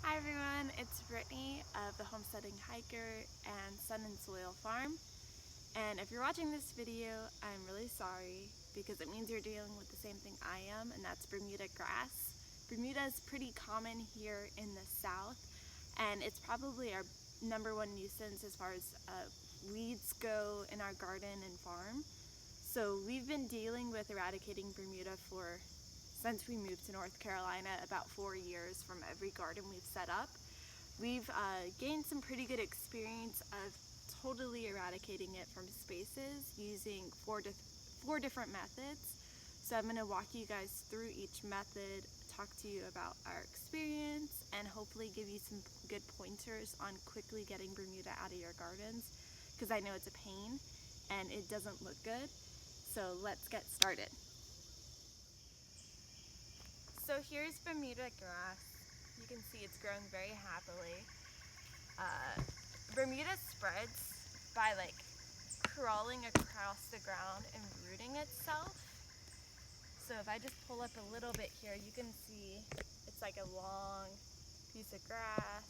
Hi everyone, it's Brittany of the Homesteading Hiker and Sun and Soil Farm. And if you're watching this video, I'm really sorry because it means you're dealing with the same thing I am, and that's Bermuda grass. Bermuda is pretty common here in the south, and it's probably our #1 nuisance as far as weeds go in our garden and farm. So we've been dealing with eradicating Bermuda since we moved to North Carolina, about 4 years from every garden we've set up. We've gained some pretty good experience of totally eradicating it from spaces using four different methods. So I'm going to walk you guys through each method, talk to you about our experience, and hopefully give you some good pointers on quickly getting Bermuda out of your gardens, because I know it's a pain and it doesn't look good. So let's get started. So here's Bermuda grass. You can see it's growing very happily. Bermuda spreads by crawling across the ground and rooting itself. So if I just pull up a little bit here, you can see it's like a long piece of grass.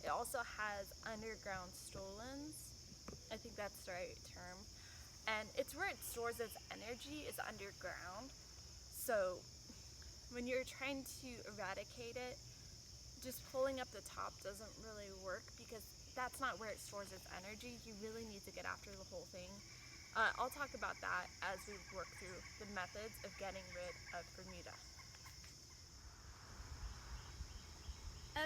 It also has underground stolons. I think that's the right term. And it's where it stores its energy, is underground. So when you're trying to eradicate it, just pulling up the top doesn't really work because that's not where it stores its energy. You really need to get after the whole thing. I'll talk about that as we work through the methods of getting rid of Bermuda.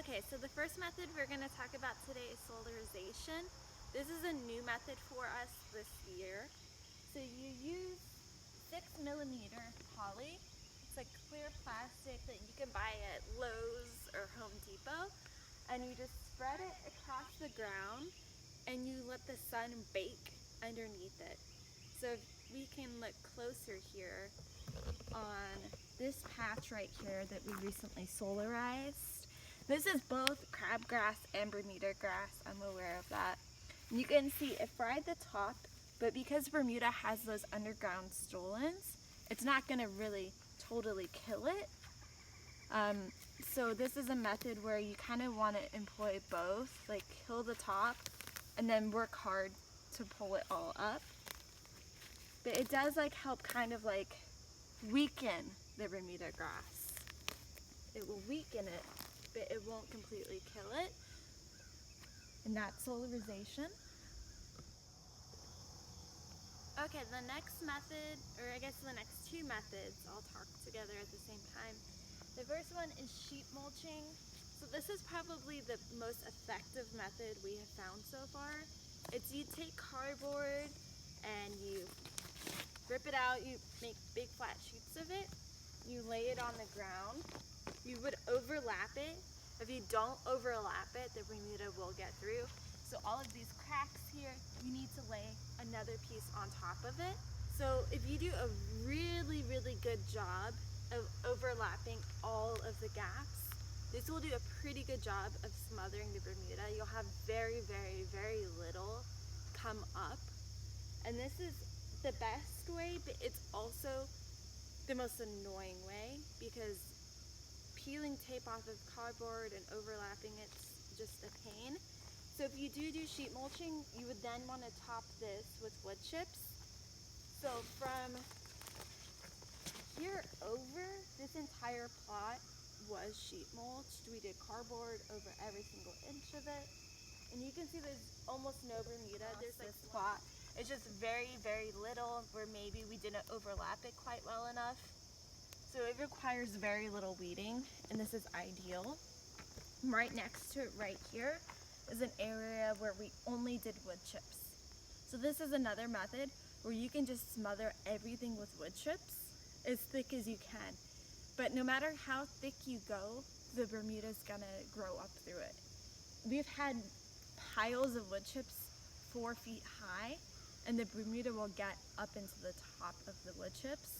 Okay, so the first method we're going to talk about today is solarization. This is a new method for us this year. So you use 6mm poly. It's like clear plastic that you can buy at Lowe's or Home Depot, and you just spread it across the ground and you let the sun bake underneath it. So if we can look closer here on this patch right here that we recently solarized. This is both crabgrass and Bermuda grass, I'm aware of that. And you can see it fried the top, but because Bermuda has those underground stolons, it's not going to really totally kill it. So this is a method where you kind of want to employ both, like kill the top and then work hard to pull it all up. But it does help kind of weaken the Bermuda grass. It will weaken it, but it won't completely kill it. And that's solarization. Okay, the next method, or I guess the next two methods, I'll talk together at the same time. The first one is sheet mulching. So this is probably the most effective method we have found so far. It's you take cardboard and you rip it out, you make big flat sheets of it, you lay it on the ground, you would overlap it. If you don't overlap it, the Bermuda will get through. So all of these cracks here, you need to lay another piece on top of it. So if you do a really, really good job of overlapping all of the gaps, this will do a pretty good job of smothering the Bermuda. You'll have very, very, very little come up. And this is the best way, but it's also the most annoying way because peeling tape off of cardboard and overlapping it's just a pain. So if you do sheet mulching, you would then want to top this with wood chips. So from here over, this entire plot was sheet mulched. We did cardboard over every single inch of it. And you can see there's almost no Bermuda. There's this plot. It's just very, very little where maybe we didn't overlap it quite well enough. So it requires very little weeding, and this is ideal. Right next to it right here is an area where we only did wood chips. So this is another method where you can just smother everything with wood chips as thick as you can. But no matter how thick you go, the Bermuda's gonna grow up through it. We've had piles of wood chips 4 feet high, and the Bermuda will get up into the top of the wood chips.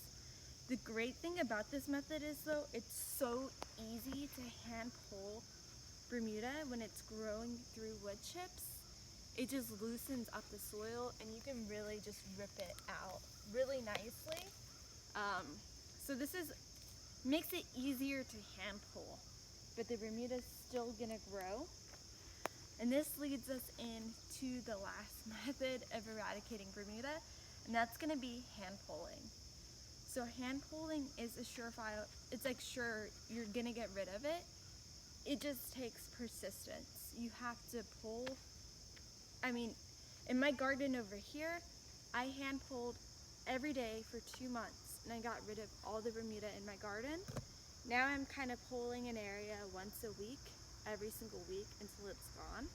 The great thing about this method is though, it's so easy to hand pull Bermuda when it's growing through wood chips. It just loosens up the soil and you can really just rip it out really nicely. So this makes it easier to hand pull, but the Bermuda's still gonna grow. And this leads us into the last method of eradicating Bermuda, and that's gonna be hand pulling. So hand pulling is a surefire, it's like sure you're gonna get rid of it. It just takes persistence. You have to pull. I mean, in my garden over here, I hand pulled every day for 2 months and I got rid of all the Bermuda in my garden. Now I'm kind of pulling an area once a week, every single week until it's gone.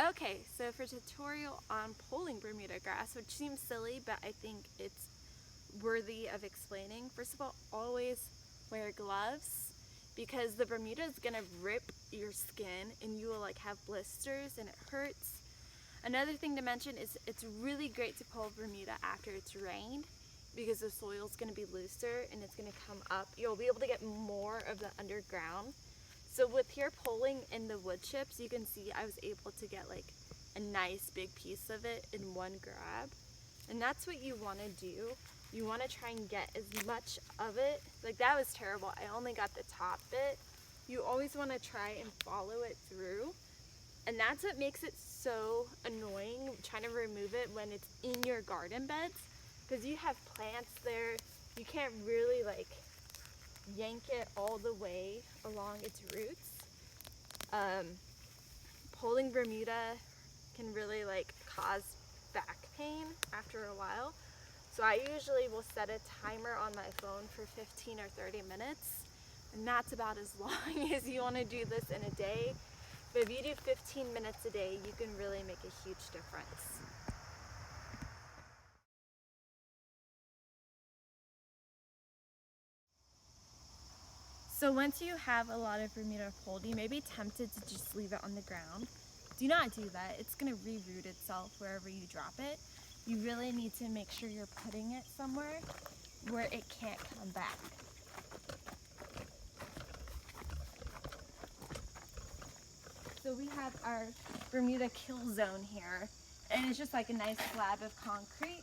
Okay, so for tutorial on pulling Bermuda grass, which seems silly, but I think it's worthy of explaining. First of all, always wear gloves because the Bermuda is gonna rip your skin and you will like have blisters and it hurts. Another thing to mention is it's really great to pull Bermuda after it's rained because the soil is gonna be looser and it's gonna come up. You'll be able to get more of the underground. So with here pulling in the wood chips, you can see I was able to get like a nice big piece of it in one grab. And that's what you wanna do. You wanna try and get as much of it. Like that was terrible, I only got the top bit. You always wanna try and follow it through. And that's what makes it so annoying, trying to remove it when it's in your garden beds. Because you have plants there, you can't really like yank it all the way along its roots. Pulling Bermuda can really like cause back pain after a while. So I usually will set a timer on my phone for 15 or 30 minutes. And that's about as long as you want to do this in a day. But if you do 15 minutes a day, you can really make a huge difference. So once you have a lot of Bermuda pulled, you may be tempted to just leave it on the ground. Do not do that. It's going to reroot itself wherever you drop it. You really need to make sure you're putting it somewhere where it can't come back. So we have our Bermuda kill zone here, and it's just like a nice slab of concrete.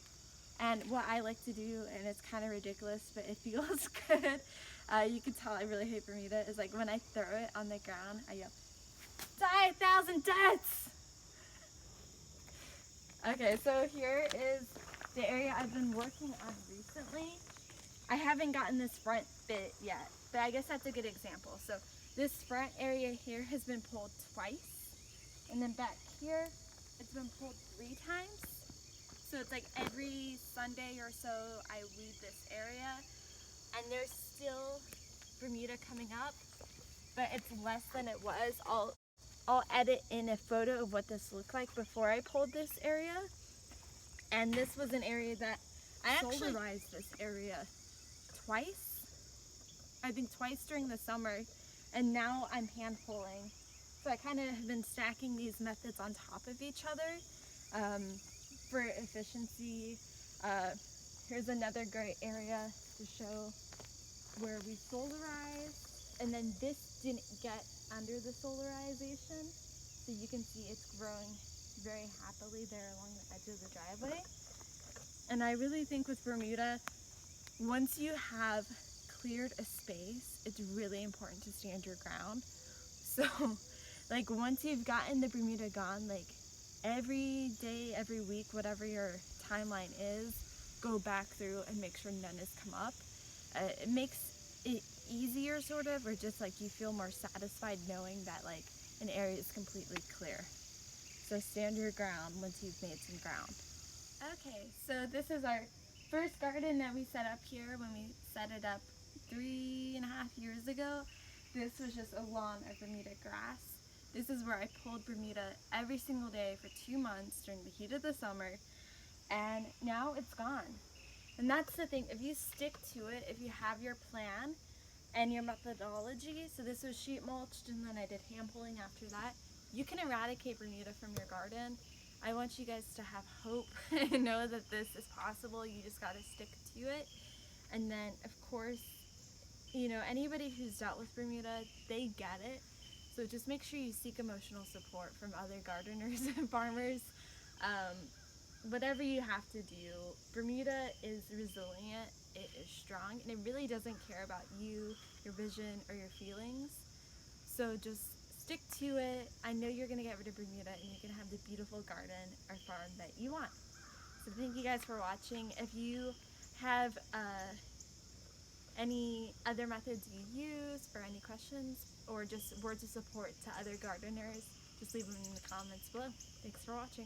And what I like to do, and it's kind of ridiculous, but it feels good, you can tell I really hate Bermuda, is like when I throw it on the ground, I yell, "Die 1,000 deaths!" Okay, so here is the area I've been working on recently. I haven't gotten this front bit yet, but I guess that's a good example. So this front area here has been pulled twice, and then back here, it's been pulled 3 times. So it's like every Sunday or so I weed this area, and there's still Bermuda coming up, but it's less than it was. I'll edit in a photo of what this looked like before I pulled this area. And this was an area that I actually solarized this area twice. I think twice during the summer, and now I'm hand pulling. So I kind of have been stacking these methods on top of each other for efficiency. Here's another great area to show where we solarized, and then this didn't get under the solarization, so you can see it's growing very happily there along the edge of the driveway. And I really think with Bermuda, once you have cleared a space, it's really important to stand your ground. So like once you've gotten the Bermuda gone, like every day, every week, whatever your timeline is, go back through and make sure none has come up. It makes it easier sort of, or just like you feel more satisfied knowing that like an area is completely clear. So stand your ground once you've made some ground. Okay, so this is our first garden that we set up here when we set it up 3.5 years ago. This was just a lawn of Bermuda grass. This is where I pulled Bermuda every single day for 2 months during the heat of the summer, and now it's gone. And that's the thing, if you stick to it, if you have your plan and your methodology, so this was sheet mulched and then I did hand pulling after that, you can eradicate Bermuda from your garden. I want you guys to have hope and know that this is possible. You just gotta stick to it. And then of course, you know, anybody who's dealt with Bermuda, they get it. So just make sure you seek emotional support from other gardeners and farmers. Whatever you have to do, Bermuda is resilient, it is strong, and it really doesn't care about you, your vision, or your feelings. So just stick to it. I know you're going to get rid of Bermuda and you're going to have the beautiful garden or farm that you want. So thank you guys for watching. If you have any other methods you use or any questions or just words of support to other gardeners, just leave them in the comments below. Thanks for watching.